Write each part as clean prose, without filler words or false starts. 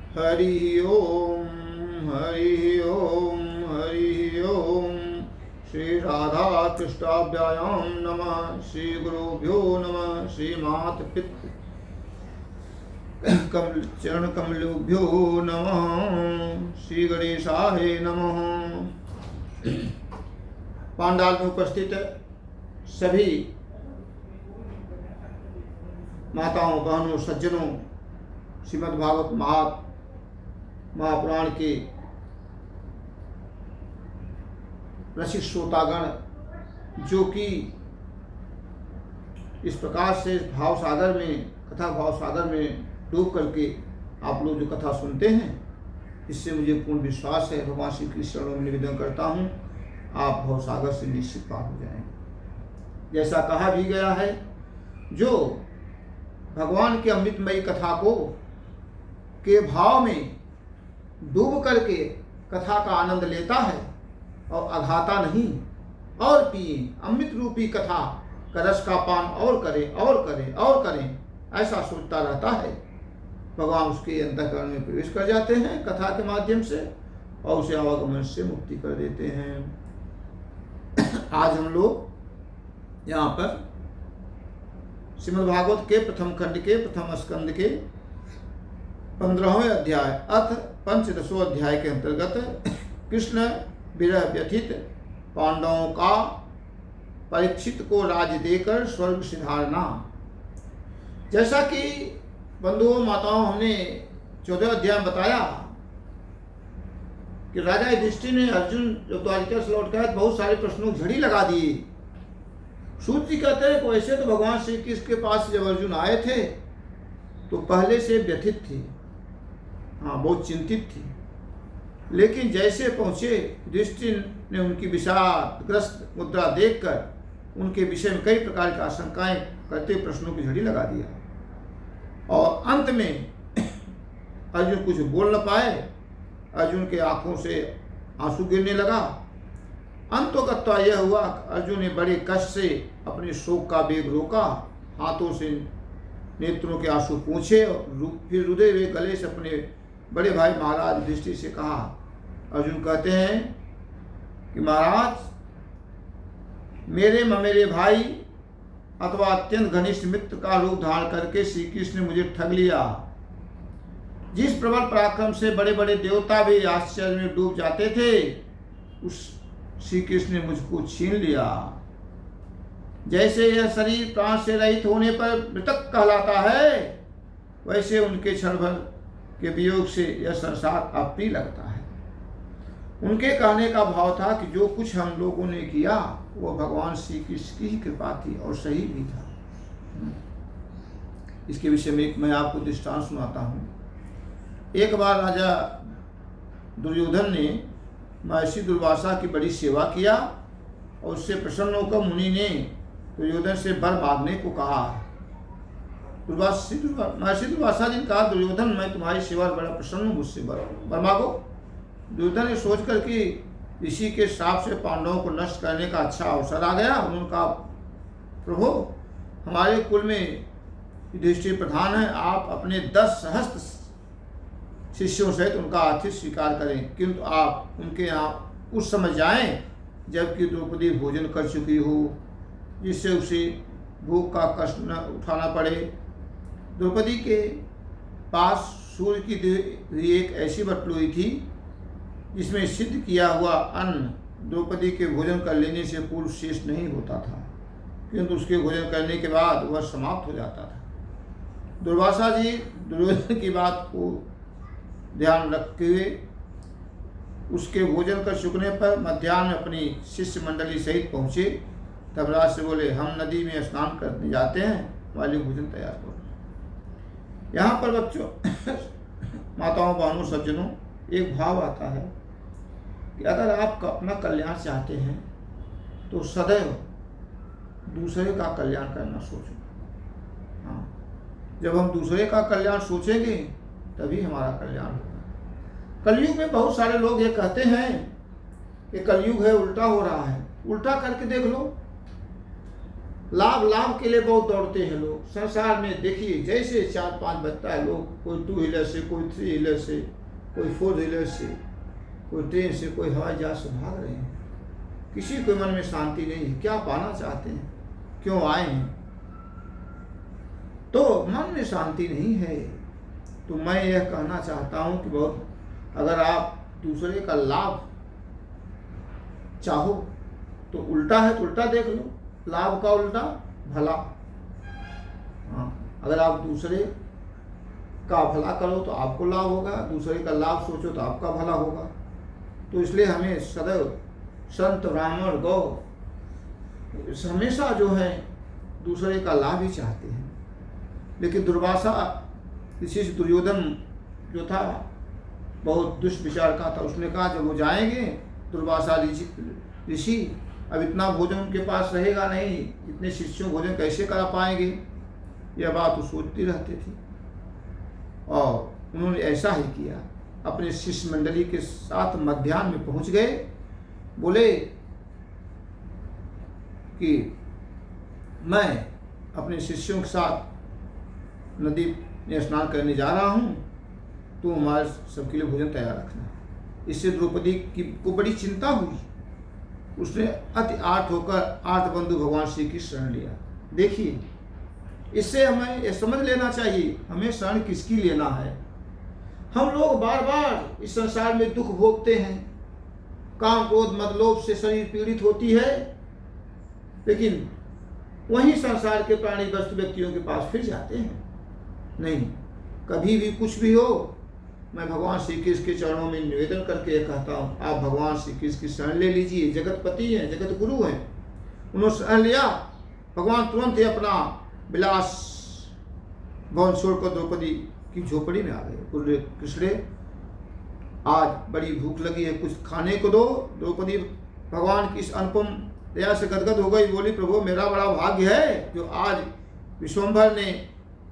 हरि ओम हरि ओम हरि ओम। श्री राधा कृष्णाभ्याम नमः। श्री गुरुभ्यो नमः। श्री मात पितृ कमल चरण कमलोभ्यो नमः। श्री गणेशाय नमः। पांडाल में उपस्थित सभी माताओं, बहनों, सज्जनों, श्रीमद् भागवत महापुराण के रसिक श्रोतागण, जो कि इस प्रकार से भाव सागर में, कथा भाव सागर में डूब करके आप लोग जो कथा सुनते हैं, इससे मुझे पूर्ण विश्वास है। भगवान श्री कृष्ण में निवेदन करता हूँ, आप भाव सागर से निश्चित पार हो जाएंगे। जैसा कहा भी गया है, जो भगवान की अमृतमयी कथा को के भाव में डूब करके कथा का आनंद लेता है और अघाता नहीं, और पिए अमृत रूपी कथा का रस का पान और करे और करे और करें, ऐसा सोचता रहता है, भगवान उसके अंतःकरण में प्रवेश कर जाते हैं कथा के माध्यम से और उसे आवागमन से मुक्ति कर देते हैं। आज हम लोग यहाँ पर श्रीमद्भागवत के प्रथम खंड के प्रथम स्कंद के 15वें अध्याय अथ पंचदशों अध्याय के अंतर्गत कृष्ण विरह व्यथित पांडवों का परीक्षित को राज्य देकर स्वर्ग सिधारना। जैसा कि बंधुओं माताओं, हमने 14 अध्याय बताया कि राजा युधिष्ठिर ने अर्जुन जब द्वारिका से लौट कर बहुत सारे प्रश्नों की झड़ी लगा दी। सूत जी कहते हैं कि वैसे तो भगवान श्री कृष्ण के पास जब अर्जुन आए थे तो पहले से व्यथित थे, हाँ बहुत चिंतित थी, लेकिन जैसे पहुंचे युधिष्ठिर ने उनकी विषादग्रस्त मुद्रा देखकर उनके विषय में कई प्रकार की आशंकाएं करते प्रश्नों की झड़ी लगा दिया और अंत में अर्जुन कुछ बोल न पाए। अर्जुन के आंखों से आंसू गिरने लगा। अंतोगत्वा यह हुआ, अर्जुन ने बड़े कष्ट से अपने शोक का वेग रोका, हाथों से नेत्रों के आंसू पूछे और फिर रुदे हुए गले से अपने बड़े भाई महाराज युधिष्ठिर से कहा। अर्जुन कहते हैं कि महाराज, मेरे ममेरे भाई अथवा अत्यंत घनिष्ठ मित्र का रूप धारण करके श्री कृष्ण ने मुझे ठग लिया। जिस प्रबल पराक्रम से बड़े बड़े देवता भी आश्चर्य में डूब जाते थे, उस श्री कृष्ण ने मुझको छीन लिया। जैसे यह शरीर प्राण से रहित होने पर मृतक कहलाता है, वैसे उनके क्षण भर के वियोग से यह संसार अप्रिय लगता है। उनके कहने का भाव था कि जो कुछ हम लोगों ने किया वो भगवान श्री कृष्ण की ही कृपा थी और सही भी था। इसके विषय में मैं आपको दृष्टांत सुनाता हूँ। एक बार राजा दुर्योधन ने महर्षि दुर्वासा की बड़ी सेवा किया और उससे प्रसन्न होकर मुनि ने दुर्योधन से वर मांगने को कहा। महर्षि दुर्वासा जी ने कहा, दुर्योधन मैं तुम्हारी सेवा बड़ा प्रसन्न हूँ, मुझसे वर मांगो। दुर्योधन ने सोच कर कि ऋषि के श्राप से पांडवों को नष्ट करने का अच्छा अवसर आ गया। उन्होंने कहा, प्रभु हमारे कुल में युधिष्ठिर प्रधान है, आप अपने 10 सहस्त्र शिष्यों सहित उनका आतिथ्य स्वीकार करें, किंतु आप उनके यहाँ उस समय जाएं जबकि द्रौपदी भोजन कर चुकी हो, जिससे उसे भूख का कष्ट न उठाना पड़े। द्रौपदी के पास सूर्य की दी हुई एक ऐसी बटलुई थी जिसमें सिद्ध किया हुआ अन्न द्रौपदी के भोजन कर लेने से पूर्व शेष नहीं होता था, किंतु उसके भोजन करने के बाद वह समाप्त हो जाता था। दुर्वासा जी दुर्योधन की बात को ध्यान रखते हुए उसके भोजन कर चुकने पर मध्याह्न अपनी शिष्य मंडली सहित पहुँचे। तब राज से बोले, हम नदी में स्नान करने जाते हैं, वाली भोजन तैयार करो। यहाँ पर बच्चों, माताओं, बहनों, सज्जनों, एक भाव आता है कि अगर आप अपना कल्याण चाहते हैं तो सदैव दूसरे का कल्याण करना सोचो। हाँ, जब हम दूसरे का कल्याण सोचेंगे तभी हमारा कल्याण होगा। कलयुग में बहुत सारे लोग ये कहते हैं कि कलयुग है, उल्टा हो रहा है। उल्टा करके देख लो, लाभ लाभ के लिए बहुत दौड़ते हैं लोग संसार में। देखिए जैसे 4-5 बजता है, लोग कोई 2 व्हीलर से, कोई 3 व्हीलर से, कोई 4 व्हीलर से, कोई ट्रेन से, कोई हवाई जहाज से भाग रहे हैं। किसी के मन में शांति नहीं है। क्या पाना चाहते हैं, क्यों आए हैं? तो मन में शांति नहीं है। तो मैं यह कहना चाहता हूं कि बहुत अगर आप दूसरे का लाभ चाहो तो उल्टा है तो उल्टा देख लो, लाभ का उल्टा भला। हाँ, अगर आप दूसरे का भला करो तो आपको लाभ होगा, दूसरे का लाभ सोचो तो आपका भला होगा। तो इसलिए हमें सदैव संत ब्राह्मण गौ हमेशा जो है दूसरे का लाभ ही चाहते हैं। लेकिन दुर्वासा ऋषि दुर्योधन जो था बहुत दुष्ट विचार का था। उसने कहा जब वो जाएंगे दुर्वासा ऋषि, अब इतना भोजन उनके पास रहेगा नहीं, इतने शिष्यों भोजन कैसे करा पाएंगे, यह बात वो सोचती रहती थी। और उन्होंने ऐसा ही किया। अपने शिष्य मंडली के साथ मध्याह्न में पहुंच गए। बोले कि मैं अपने शिष्यों के साथ नदी में स्नान करने जा रहा हूँ, तो हमारे सबके लिए भोजन तैयार रखना। इससे द्रौपदी को बड़ी चिंता हुई। उसने अति आर्त होकर आर्त बंधु भगवान श्री की शरण लिया। देखिए इससे हमें यह समझ लेना चाहिए हमें शरण किसकी लेना है। हम लोग बार बार इस संसार में दुख भोगते हैं, काम क्रोध मद लोभ से शरीर पीड़ित होती है, लेकिन वहीं संसार के प्राणी वस्तु व्यक्तियों के पास फिर जाते हैं। नहीं, कभी भी कुछ भी हो, मैं भगवान श्री कृष्ण के चरणों में निवेदन करके कहता हूँ, आप भगवान श्री कृष्ण की शरण ले लीजिए। जगतपति हैं, जगत गुरु हैं, उन्होंने शरण लिया। भगवान तुरंत ही अपना विलास भवन छोड़कर द्रौपदी की झोपड़ी में आ गए। बोले कृष्ण आज बड़ी भूख लगी है, कुछ खाने को दो। द्रौपदी भगवान की इस अनुपम दया से गदगद हो गई। बोली प्रभु मेरा बड़ा भाग्य है जो आज विश्वम्भर ने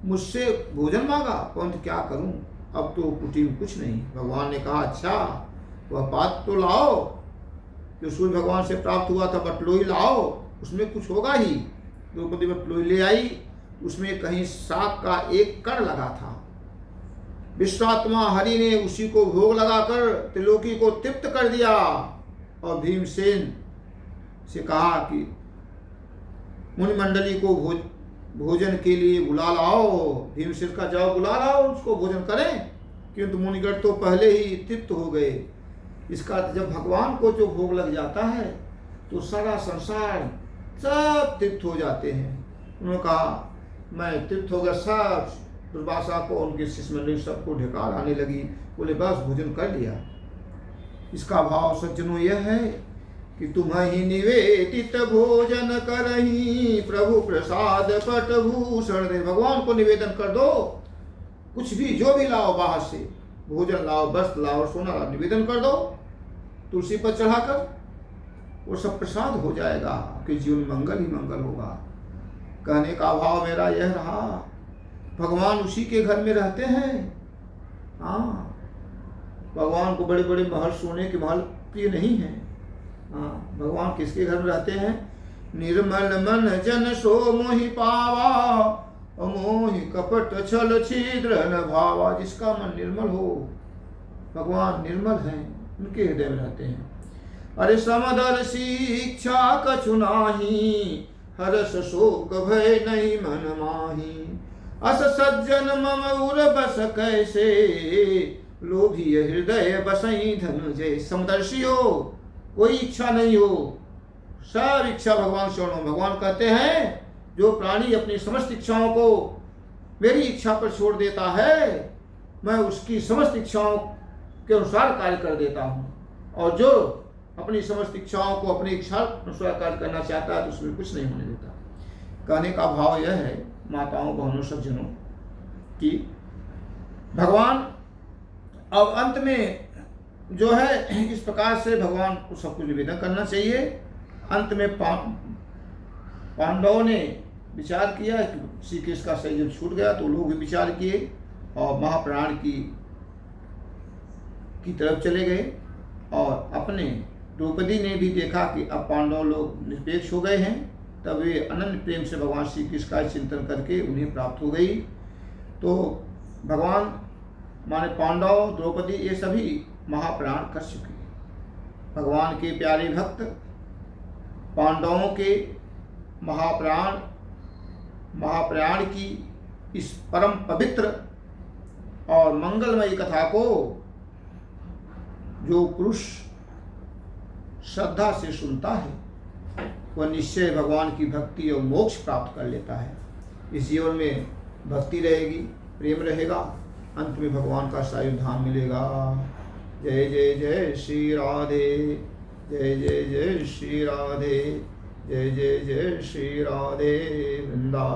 मुझसे भोजन मांगा, परंतु क्या करूं, अब तो कुटी में कुछ नहीं। भगवान ने कहा अच्छा वह पात्र तो लाओ जो सूर्य भगवान से प्राप्त हुआ था, बटलोई लाओ, उसमें कुछ होगा ही। द्रौपदी बटलोई ले आई, उसमें कहीं शाक का एक कण लगा था। विश्वात्मा हरि ने उसी को भोग लगाकर त्रिलोकी को तृप्त कर दिया और भीमसेन से कहा कि मुनि मंडली को भोजन के लिए बुला लाओ। भीमसेन का जाओ बुला लाओ, उसको भोजन करें। किंतु मुनिगण तो पहले ही तृप्त हो गए। इसका जब भगवान को जो भोग लग जाता है तो सारा संसार सब तृप्त हो जाते हैं। उन्होंने कहा मैं तृप्त हो गया। सब दुर्वासा को उनके शिष्य मंडली सबको ढेकार आने लगी। बोले बस भोजन कर लिया। इसका भाव सज्जनों यह है कि तुम्हें निवेदित भोजन करही प्रभु प्रसाद पट भूषण दे। भगवान को निवेदन कर दो, कुछ भी जो भी लाओ, बाहर से भोजन लाओ, वस्त्र लाओ, सोना लाओ, निवेदन कर दो तुलसी पर चढ़ाकर, वो सब प्रसाद हो जाएगा। आपके जीवन में मंगल ही मंगल होगा। कहने का भाव मेरा यह रहा, भगवान उसी के घर में रहते हैं। हाँ, भगवान को बड़े बड़े महल, सोने के महल प्रिय नहीं है। हाँ, भगवान किसके घर में रहते हैं? निर्मल मन जन सो मोहि पावा, मोहि कपट छल छिद्र न भावा। जिसका मन निर्मल हो, भगवान निर्मल हैं, उनके हृदय में रहते हैं। अरे समदर्शी इच्छा कछु नाही, हरस शोक भय नहीं मन माही। अस सज्जन मम उर बस कैसे, लोभी हृदय बसई धन जय। समदर्शी हो, कोई इच्छा नहीं हो, सब इच्छा भगवान शरणों। भगवान कहते हैं जो प्राणी अपनी समस्त इच्छाओं को मेरी इच्छा पर छोड़ देता है, मैं उसकी समस्त इच्छाओं के अनुसार कार्य कर देता हूँ। और जो अपनी समस्त इच्छाओं को अपनी इच्छा अनुसार कार्य करना चाहता है तो उसमें कुछ नहीं होने देता। कहने का भाव यह है माताओं बहनों सज्जनों कि भगवान अब अंत में जो है इस प्रकार से भगवान को सब कुछ निवेदन करना चाहिए। अंत में पांडवों ने विचार किया कि श्री कृष्ण का शरीर छूट गया तो लोग भी विचार किए और महाप्राण की तरफ चले गए। और अपने द्रौपदी ने भी देखा कि अब पांडव लोग निरपेक्ष हो गए हैं तब वे अनन्य प्रेम से भगवान श्री कृष्ण का चिंतन करके उन्हें प्राप्त हो गई। तो भगवान माने पांडव, द्रौपदी, ये सभी महाप्राण कर चुके। भगवान के प्यारे भक्त पांडवों के महाप्राण की इस परम पवित्र और मंगलमयी कथा को जो पुरुष श्रद्धा से सुनता है वह निश्चय भगवान की भक्ति और मोक्ष प्राप्त कर लेता है। इस जीवन में भक्ति रहेगी, प्रेम रहेगा, अंत में भगवान का सायुज्य धाम मिलेगा। जय जय जय श्री राधे, जय जय जय श्री राधे, जय जय जय श्री राधे। वृंदावन।